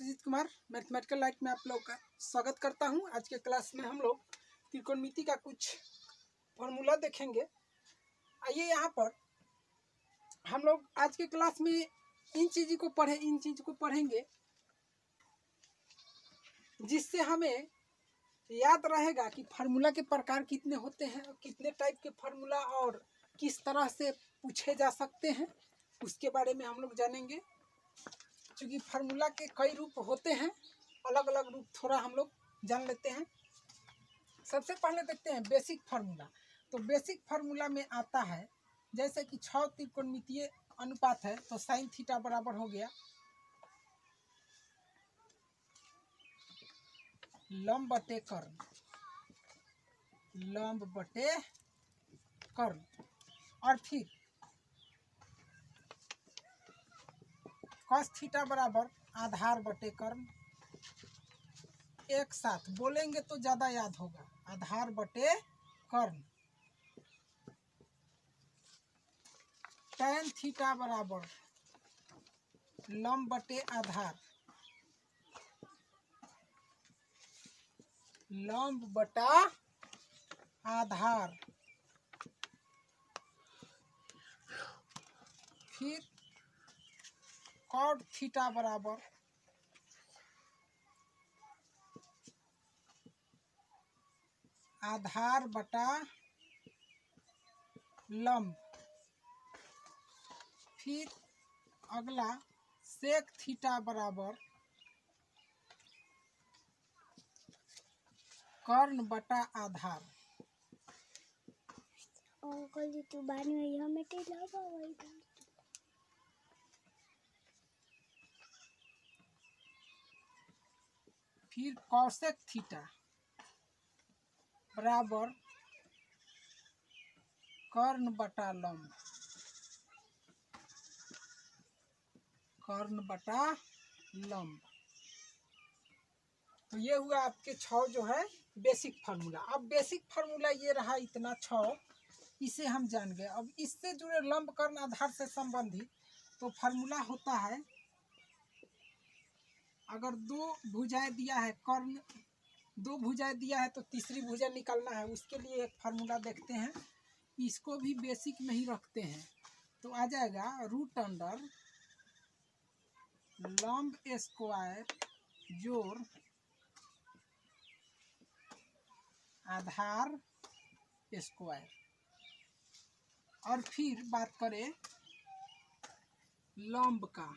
Sujit Kumar mathematical light में आप लोग का स्वागत करता हूं। आज के क्लास में हम लोग त्रिकोणमिति का कुछ फॉर्मूला देखेंगे। आइए यहाँ पर हम लोग आज के क्लास में इन चीज़ों को पढ़ेंगे जिससे हमें याद रहेगा कि फार्मूला के प्रकार कितने होते हैं, कितने टाइप के फार्मूला और किस तरह से पूछे जा सकते हैं, उसके बारे में हम लोग जानेंगे। क्योंकि फार्मूला के कई रूप होते हैं, अलग अलग रूप थोड़ा हम लोग जान लेते हैं। सबसे पहले देखते हैं बेसिक फार्मूला। तो बेसिक फार्मूला में आता है जैसे कि 6 त्रिकोणमितीय अनुपात है तो साइन थीटा बराबर हो गया लंब बटे कर्ण, लंब बटे कर्ण। और फिर cos थीटा बराबर आधार बटे कर्ण। एक साथ बोलेंगे तो ज्यादा याद होगा, आधार बटे कर्ण। tan थीटा बराबर लंब बटे आधार, लंब बटा आधार। फिर cot थीटा बराबर आधार बटा लंब। फिर अगला सेक थीटा बराबर कर्ण बटा आधार। फिर कौसेक थीटा बराबर कर्ण बटा लंब, कर्ण बटा लंब। तो ये हुआ आपके 6 जो है बेसिक फार्मूला। अब बेसिक फार्मूला ये रहा इतना 6, इसे हम जान गए। अब इससे जुड़े लंब कर्ण आधार से संबंधित तो फार्मूला होता है, अगर 2 भुजाएं दिया है, कर्ण 2 भुजाएं दिया है तो तीसरी भुजा निकालना है। उसके लिए एक फार्मूला देखते हैं, इसको भी बेसिक में ही रखते हैं। तो आ जाएगा रूट अंडर लंब स्क्वायर जोड़ आधार स्क्वायर। और फिर बात करें लंब का,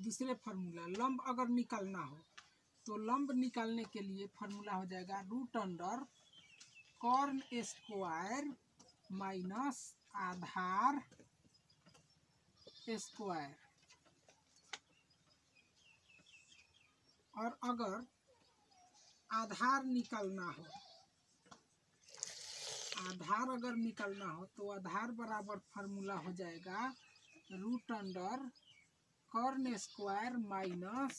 दूसरे फार्मूला लंब अगर निकालना हो तो लंब निकालने के लिए फार्मूला हो जाएगा रूट अंडर कर्ण स्क्वायर माइनस आधार स्क्वायर। और अगर आधार निकालना हो, आधार अगर निकालना हो तो आधार बराबर फार्मूला हो जाएगा रूट अंडर कर्ण स्क्वायर माइनस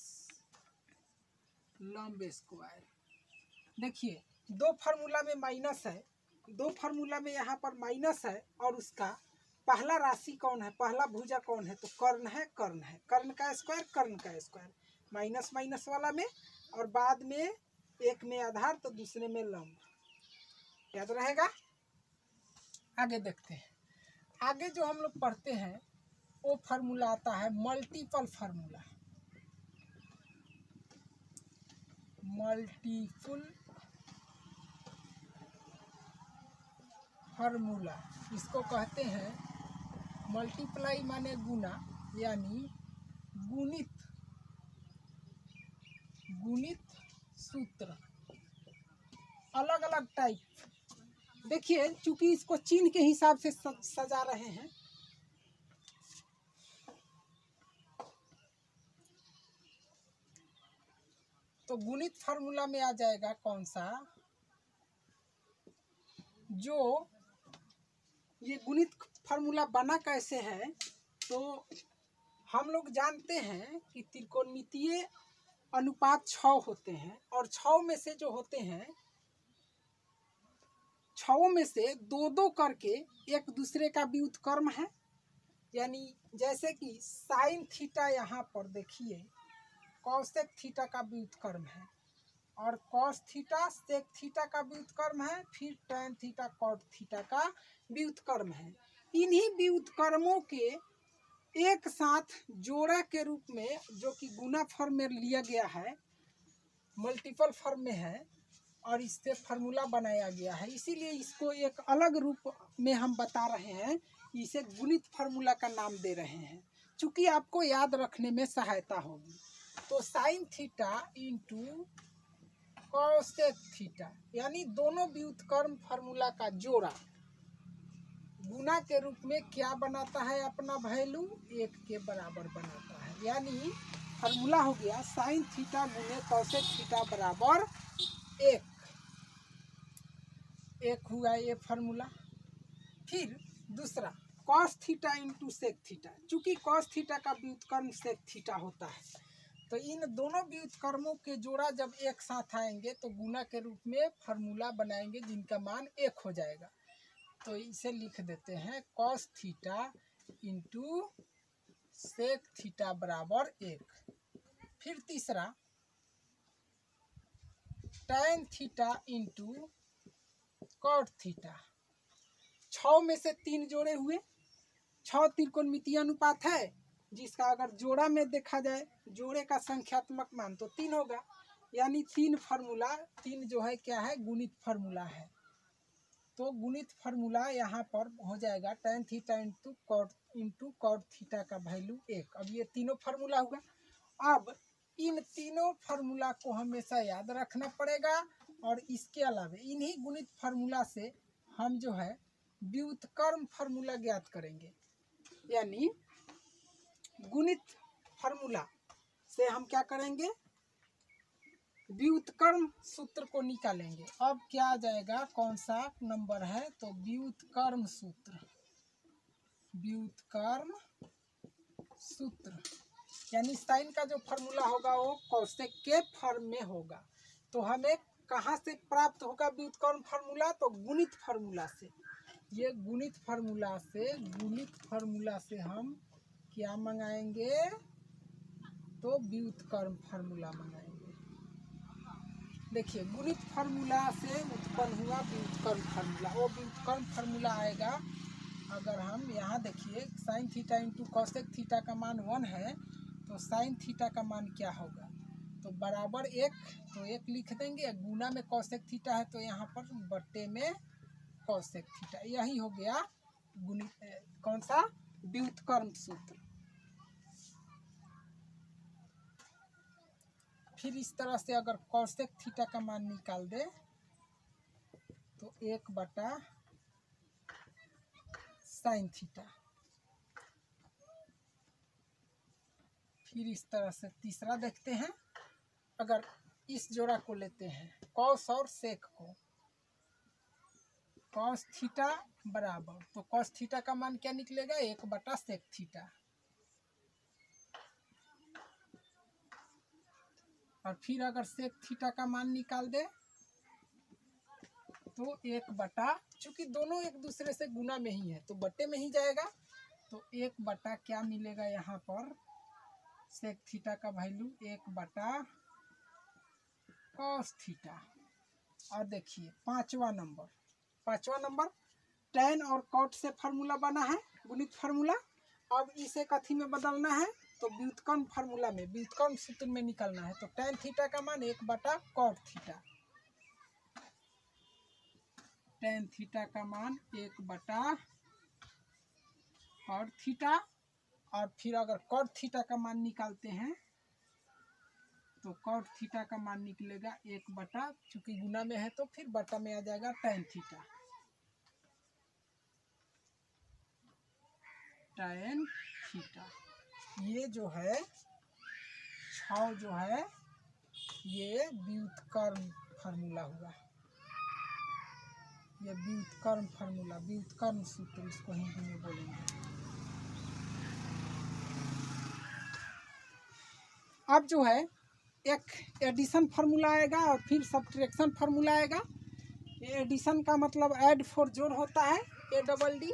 लंब स्क्वायर। देखिए 2 फार्मूला में माइनस है, 2 फार्मूला में यहाँ पर माइनस है। और उसका पहला राशि कौन है, पहला भुजा कौन है, तो कर्ण है, कर्ण है। कर्ण का स्क्वायर, कर्ण का स्क्वायर, माइनस माइनस वाला में, और बाद में एक में आधार तो दूसरे में लंब। याद रहेगा। आगे देखते हैं। आगे जो हम लोग पढ़ते हैं वो फार्मूला आता है मल्टीपल फार्मूला। मल्टीपल फार्मूला इसको कहते हैं, मल्टीप्लाई माने गुना, यानी गुणित, गुणित सूत्र। अलग अलग टाइप। देखिए चूंकि इसको चिन्ह के हिसाब से सजा रहे हैं, तो गुणित फार्मूला में आ जाएगा कौन सा, जो ये गुणित फार्मूला बना कैसे है। तो हम लोग जानते हैं कि त्रिकोणमितीय अनुपात 6 होते हैं, और 6 में से जो होते हैं, 6 में से 2-2 करके एक दूसरे का व्युत्क्रम है। यानी जैसे कि साइन थीटा यहाँ पर देखिए कॉसेक थीटा का व्युत्क्रम है, और कॉस थीटा सेक थीटा का व्युत्क्रम है, फिर टैन थीटा कॉट थीटा का व्युत्क्रम है। इन्हीं व्युत्क्रमों के एक साथ जोड़ा के रूप में, जो कि गुना फॉर्म में लिया गया है, मल्टीपल फॉर्म में है, और इससे फार्मूला बनाया गया है, इसीलिए इसको एक अलग रूप में हम बता रहे हैं, इसे गुणित फार्मूला का नाम दे रहे हैं, चूंकि आपको याद रखने में सहायता होगी। तो sine theta into cosec theta, यानी दोनों व्युत्क्रम फार्मूला का जोड़ा गुना के रूप में क्या बनाता है, अपना वैल्यू 1 के बराबर बनाता है। यानी फार्मूला हो गया साइन थीटा गुने कॉसेक थीटा बराबर 1 हुआ ये फार्मूला। फिर दूसरा cos theta into sec theta, चूंकि कॉस थीटा का व्युत्क्रम सेक थीटा होता है, तो इन दोनों व्युत्क्रमों के जोड़ा जब एक साथ आएंगे तो गुना के रूप में फार्मूला बनाएंगे जिनका मान 1 हो जाएगा। तो इसे लिख देते हैं cos theta into sec theta बराबर 1। फिर तीसरा tan theta into cot theta, 6 में से 3 जोड़े हुए, 6 त्रिकोणमितीय अनुपात है, जिसका अगर जोड़ा में देखा जाए, जोड़े का संख्यात्मक मान तो 3 होगा, यानी 3 फार्मूला, 3 जो है क्या है, गुणित फार्मूला है। तो गुणित फार्मूला यहाँ पर हो जाएगा tan theta into cot theta का वैल्यू 1। अब ये तीनों फार्मूला हुआ। अब इन तीनों फार्मूला को हमेशा याद रखना पड़ेगा, और इसके अलावा इन्हीं गुणित फार्मूला से हम जो है व्युत्क्रम फार्मूला ज्ञात करेंगे। यानी गुणित फार्मूला से हम क्या करेंगे, व्युत्क्रम सूत्र को निकालेंगे। अब क्या आ जाएगा, कौन सा नंबर है, तो व्युत्क्रम सूत्र, व्युत्क्रम सूत्र, यानी साइन का जो फार्मूला होगा वो कॉसेक के फॉर्म में होगा। तो हमें कहाँ से प्राप्त होगा व्युत्क्रम फार्मूला, तो गुणित फार्मूला से। ये गुणित फार्मूला से हम क्या मंगाएंगे, तो व्युत्क्रम फार्मूला मंगाएंगे। देखिए गुणित फार्मूला से उत्पन्न हुआ व्युत्क्रम फार्मूला, वो व्युत्क्रम फार्मूला आएगा। अगर हम यहाँ देखिए sine theta into cosec theta का मान 1 है, तो साइन थीटा का मान क्या होगा, तो बराबर 1, तो 1 लिख देंगे। गुना में कॉसेक थीटा है तो यहाँ पर बट्टे में कॉसेक थीटा, यही हो गया गुणित कौन सा, व्युत्क्रम सूत्र। फिर इस तरह से अगर कॉसेक थीटा का मान निकाल दे तो 1 बटा साइन थीटा। फिर इस तरह से तीसरा देखते हैं, अगर इस जोड़ा को लेते हैं कॉस और सेक को, कॉस थीटा बराबर, तो कॉस थीटा का मान क्या निकलेगा, 1 बटा सेक थीटा। और फिर अगर सेक थीटा का मान निकाल दे तो 1 बटा, चूंकि दोनों एक दूसरे से गुना में ही है तो बट्टे में ही जाएगा, तो 1 बटा क्या मिलेगा यहाँ पर, सेक थीटा का वैल्यू 1 बटा कॉस थीटा। और देखिए पांचवा नंबर टैन और कॉट से फार्मूला बना है, गुणित फार्मूला। अब इसे कथी में बदलना है, तो व्युत्क्रम फार्मूला में, व्युत्क्रम सूत्र में निकालना है। तो टैन थीटा का मान 1 बटा कॉट थीटा, टैन थीटा का मान 1 बटा कॉट थीटा। और फिर अगर कॉट थीटा का मान निकालते हैं तो कॉट थीटा का मान निकलेगा 1 बटा, चूंकि गुना में है तो फिर बटा में आ जाएगा टैन थीटा, टैन थीटा। ये जो है 6 जो है ये व्युत्क्रम फार्मूला हुआ, ये व्युत्क्रम फार्मूला, व्युत्क्रम सूत्र इसको हिंदी में बोलेंगे। अब जो है एक एडिशन फार्मूला आएगा और फिर सब्ट्रैक्शन फार्मूला आएगा। ये एडिशन का मतलब ऐड फॉर जोड़ होता है, ए डबल डी,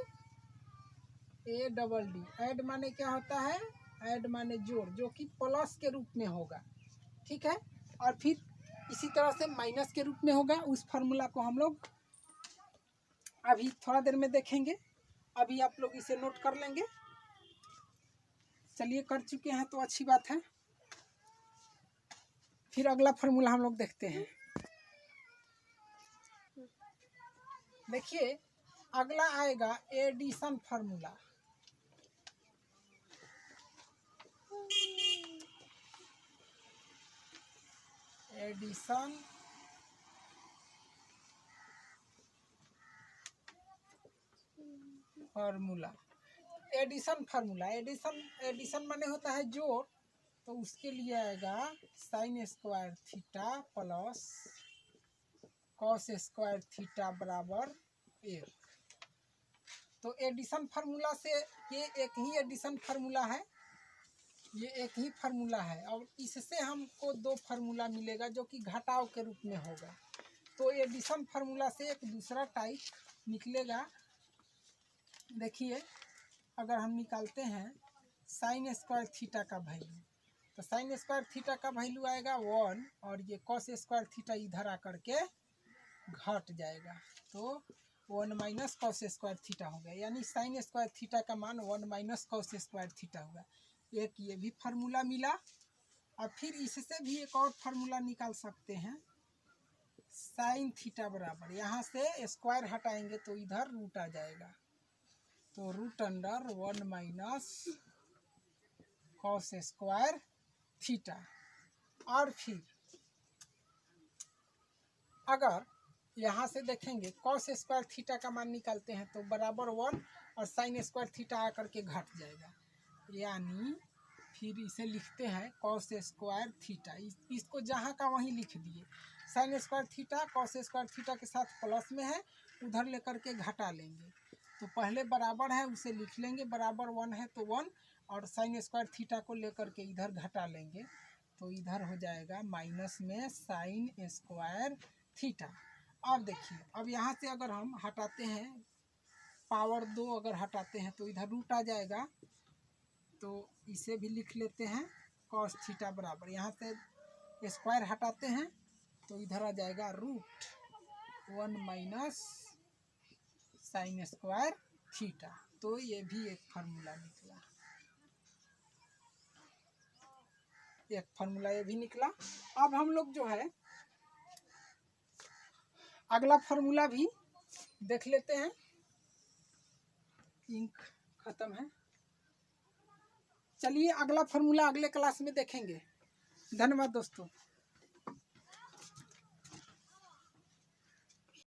ऐड माने क्या होता है, ऐड माने जोड़, जो कि प्लस के रूप में होगा। ठीक है। और फिर इसी तरह से माइनस के रूप में होगा। उस फार्मूला को हम लोग अभी थोड़ा देर में देखेंगे। अभी आप लोग इसे नोट कर लेंगे। चलिए, कर चुके हैं तो अच्छी बात है। फिर अगला फार्मूला हम लोग देखते हैं। देखिए, अगला आएगा addition formula. Addition formula. Addition माने होता है जोड़। तो उसके लिए आएगा sine square theta plus cos square theta बराबर 1। तो एडिशन फार्मूला से ये एक ही एडिशन फार्मूला है, ये एक ही फार्मूला है। और इससे हमको दो फार्मूला मिलेगा जो कि घटाव के रूप में होगा। तो एडिशन फार्मूला से एक दूसरा टाइप निकलेगा। देखिए, अगर हम निकालते हैं साइन स्क्वायर थीटा का वैल्यू, तो साइन स्क्वायर थीटा का वैल्यू आएगा 1 और ये कॉस स्क्वायर थीटा इधर आकर के घट जाएगा। तो 1 माइनस कॉस स्क्वायर थीटा हो गया, यानी साइन स्क्वायर थीटा का मान 1 माइनस कॉस स्क्वायर थीटा हुआ। एक ये भी फार्मूला मिला। और फिर इससे भी एक और फार्मूला निकाल सकते हैं। साइन थीटा बराबर, यहाँ से स्क्वायर हटाएंगे तो इधर रूट आ जाएगा। तो root under 1 minus cos square theta. और फिर अगर यहाँ से देखेंगे कॉस स्क्वायर थीटा का मान निकालते हैं तो बराबर 1 और साइन स्क्वायर थीटा आकर के घट जाएगा। यानी फिर इसे लिखते हैं कॉस स्क्वायर थीटा। इसको जहाँ का वहीं लिख दिए। Sign square theta cos square theta के साथ प्लस में है, उधर लेकर के घटा लेंगे। तो पहले बराबर है उसे लिख लेंगे, बराबर 1 है तो 1, और साइन स्क्वायर थीटा को लेकर के इधर घटा लेंगे। तो इधर हो जाएगा माइनस में साइन स्क्वायर थीटा। अब देखिए, अब यहाँ से अगर हम हटाते हैं पावर 2 अगर हटाते हैं तो इधर रूट आ जाएगा। तो इसे भी लिख लेते हैं कॉस थीटा बराबर, यहाँ से स्क्वायर हटाते हैं तो इधर आ जाएगा root 1 minus sine square theta. तो ये भी एक फार्मूला निकला, एक फार्मूला ये भी निकला। अब हम लोग जो है अगला फार्मूला भी देख लेते हैं। इंक खत्म है। चलिए, अगला फार्मूला अगले क्लास में देखेंगे। धन्यवाद दोस्तों।